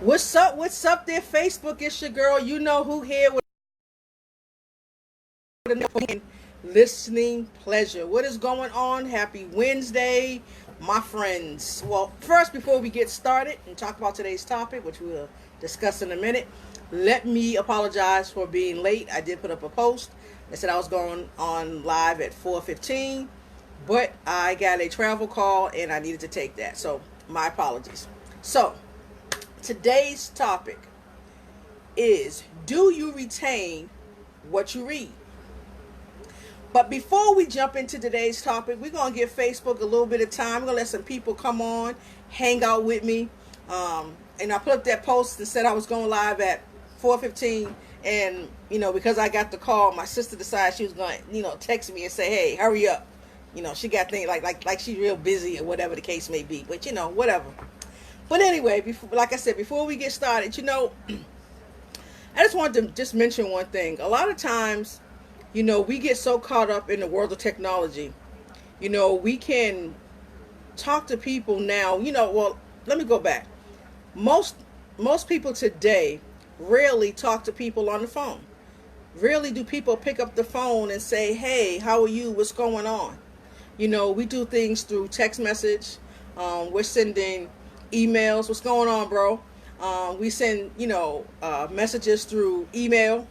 What's up? What's up there, Facebook? It's your girl. You know who here with another listening pleasure. What is going on? Happy Wednesday, my friends. Well, first, before we get started and talk about today's topic, which we'll discuss in a minute, let me apologize for being late. I did put up a post. I said I was going on live at 4:15, but I got a travel call and I needed to take that. So, my apologies. So, today's topic is, do you retain what you read? But before we jump into today's topic, we're going to give Facebook a little bit of time. We're going to let some people come on, hang out with me. And I put up that post and said I was going live at 4:15. And, because I got the call, my sister decided she was going to, text me and say, hey, hurry up. She got things like she's real busy or whatever the case may be. But, whatever. But anyway, like I said, before we get started, I just wanted to just mention one thing. A lot of times, we get so caught up in the world of technology. We can talk to people now. Well, let me go back. Most people today rarely talk to people on the phone. Rarely do people pick up the phone and say, hey, how are you? What's going on? We do things through text message. We're sending emails. What's going on, bro? We send, messages through email.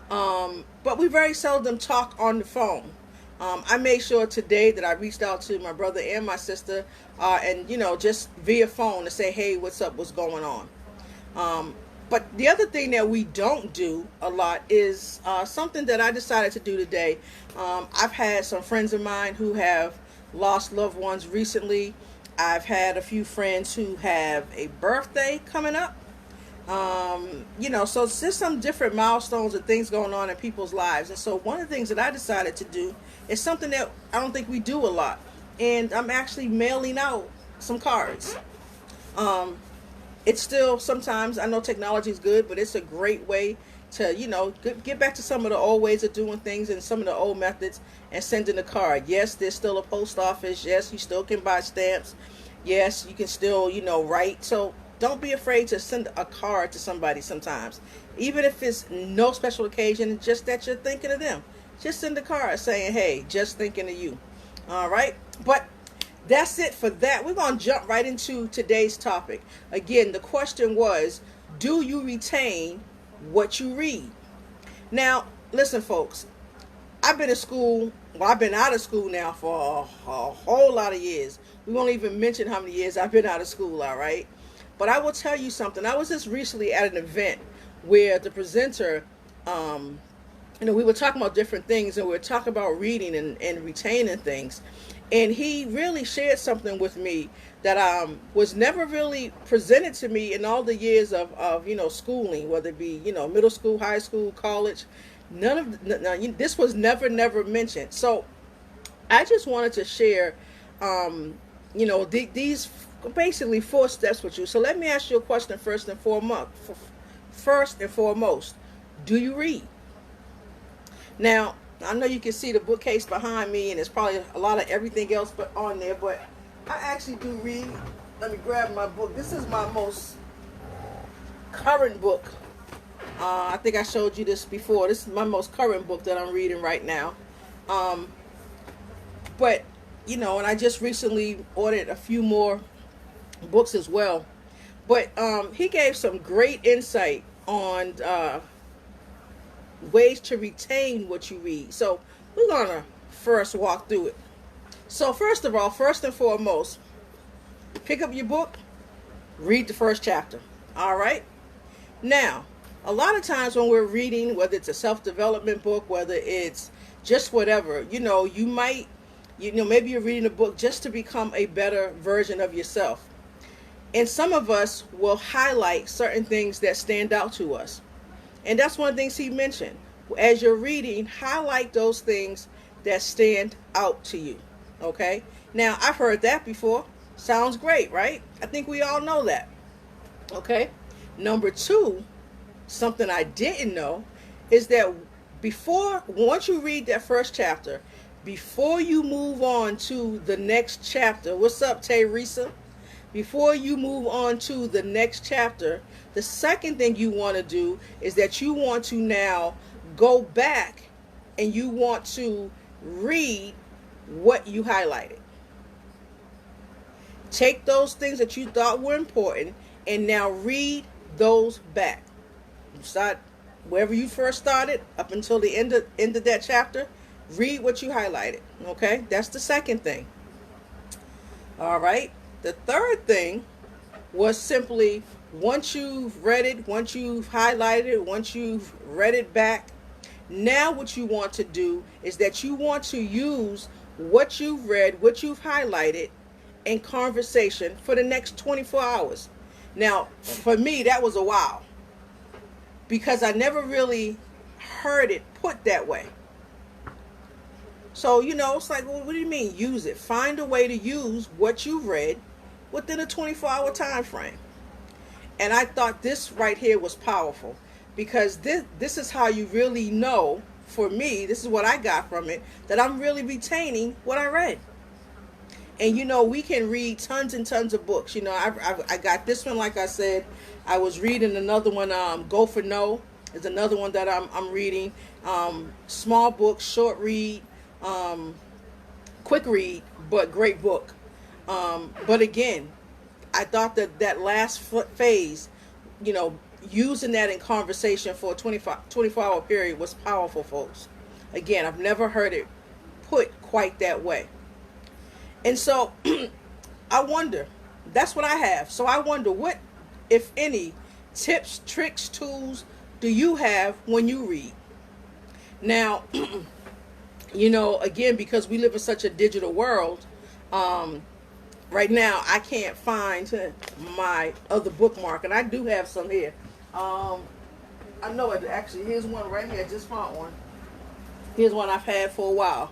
But we very seldom talk on the phone. I made sure today that I reached out to my brother and my sister, and just via phone to say, hey, what's up, what's going on. But the other thing that we don't do a lot is something that I decided to do today. I've had some friends of mine who have lost loved ones recently. I've had a few friends who have a birthday coming up. So it's just some different milestones and things going on in people's lives. And so one of the things that I decided to do is something that I don't think we do a lot. And I'm actually mailing out some cards. It's still, sometimes, I know technology is good, but it's a great way to, get back to some of the old ways of doing things and some of the old methods and sending a card. Yes, there's still a post office. Yes, you still can buy stamps. Yes, you can still, write. So don't be afraid to send a card to somebody sometimes. Even if it's no special occasion, just that you're thinking of them. Just send a card saying, hey, just thinking of you. All right? But that's it for that. We're going to jump right into today's topic. Again, the question was, do you retain what you read? Now, listen, folks. I've been out of school now for a whole lot of years. We won't even mention how many years I've been out of school, all right? But I will tell you something. I was just recently at an event where the presenter, we were talking about different things, and we were talking about reading and retaining things. And he really shared something with me that was never really presented to me in all the years of schooling, whether it be, middle school, high school, college. This was never mentioned. So I just wanted to share, these basically 4 steps with you. So let me ask you a question first and foremost. Do you read? Now, I know you can see the bookcase behind me, and there's probably a lot of everything else but on there, but I actually do read. Let me grab my book. This is my most current book. I think I showed you this before. This is my most current book that I'm reading right now. But, and I just recently ordered a few more books as well. But he gave some great insight on ways to retain what you read. So we're going to first walk through it. So first and foremost, pick up your book, read the first chapter. All right? Now, a lot of times when we're reading, whether it's a self-development book, whether it's just whatever, you might, maybe you're reading a book just to become a better version of yourself. And some of us will highlight certain things that stand out to us. And that's one of the things he mentioned. As you're reading, highlight those things that stand out to you. Okay? Now, I've heard that before. Sounds great, right? I think we all know that. Okay? Number 2, something I didn't know, is that once you read that first chapter, before you move on to the next chapter, what's up, Teresa? before you move on to the next chapter, the second thing you want to do is that you want to now go back and you want to read what you highlighted. Take those things that you thought were important and now read those back. You start wherever you first started up until the end of that chapter. Read what you highlighted. Okay, that's the second thing. All right. The third thing was simply, once you've read it, once you've highlighted it, once you've read it back, now what you want to do is that you want to use what you've read, what you've highlighted in conversation for the next 24 hours. Now, for me, that was a while, because I never really heard it put that way. So, it's like, well, what do you mean use it? Find a way to use what you've read within a 24-hour time frame. And I thought this right here was powerful, because this is how you really know, for me, this is what I got from it, that I'm really retaining what I read. And we can read tons and tons of books. I got this one, like I said. I was reading another one, Go for No is another one that I'm reading. Small book, short read, quick read, but great book. But again, I thought that last phase, using that in conversation for a 24-hour period was powerful, folks. Again, I've never heard it put quite that way. And so I wonder, that's what I have. So I wonder, what, if any, tips, tricks, tools do you have when you read? Now, again, because we live in such a digital world, right now I can't find my other bookmark, and I do have some here. I know it actually. Here's one right here. I just found one. Here's one I've had for a while.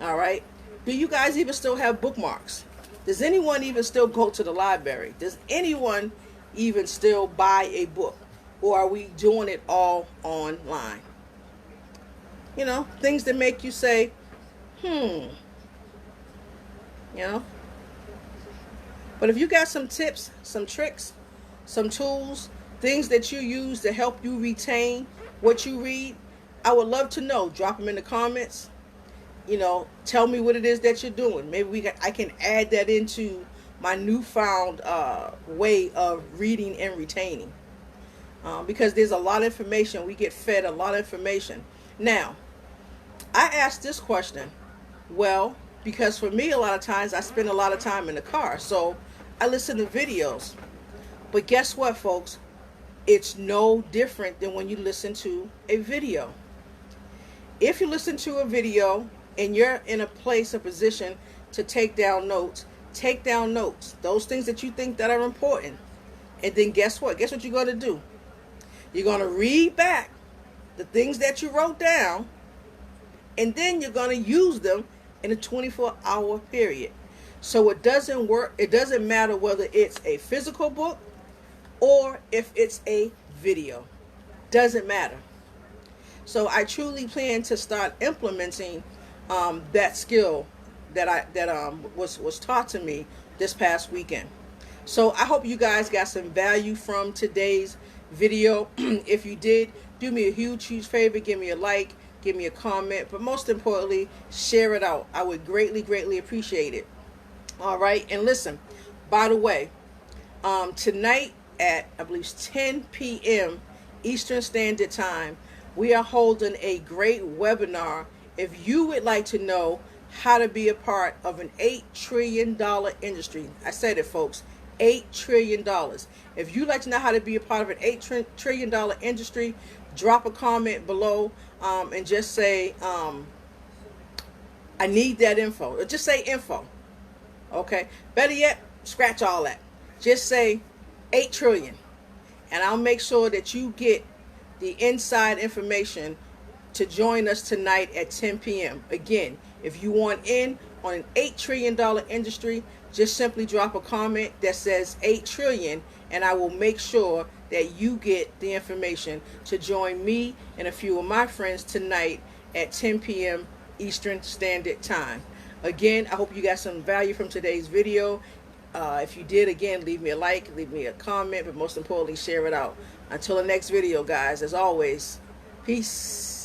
All right. Do you guys even still have bookmarks? Does anyone even still go to the library? Does anyone even still buy a book? Or are we doing it all online? Things that make you say, But if you got some tips, some tricks, some tools, things that you use to help you retain what you read, I would love to know. Drop them in the comments. Tell me what it is that you're doing. Maybe I can add that into my newfound way of reading and retaining. Because there's a lot of information. We get fed a lot of information. Now, I asked this question. Well, because for me, a lot of times I spend a lot of time in the car. So I listen to videos. But guess what, folks? It's no different than when you listen to a video. If you listen to a video and you're in a place, a position to take down notes, take down notes. Those things that you think that are important. And then guess what? Guess what you're going to do? You're going to read back the things that you wrote down, and then you're going to use them in a 24-hour period. So it doesn't work. It doesn't matter whether it's a physical book or if it's a video. Doesn't matter. So I truly plan to start implementing that skill that was taught to me this past weekend. So I hope you guys got some value from today's video. If you did, do me a huge favor. Give me a like, give me a comment, but most importantly, share it out. I would greatly appreciate it. All right. And listen, by the way, tonight at, I believe, 10 p.m. Eastern Standard Time, we are holding a great webinar. If you would like to know how to be a part of an $8 trillion industry, I said it, folks, $8 trillion. If you'd like to know how to be a part of an $8 trillion industry, drop a comment below and just say, I need that info. Or just say info. Okay. Better yet, scratch all that. Just say 8 trillion. And I'll make sure that you get the inside information to join us tonight at 10 p.m. Again, if you want in on an $8 trillion industry, just simply drop a comment that says 8 trillion, and I will make sure that you get the information to join me and a few of my friends tonight at 10 p.m. Eastern Standard Time. Again, I hope you got some value from today's video. If you did, again, leave me a like, leave me a comment, but most importantly, share it out. Until the next video, guys, as always, peace.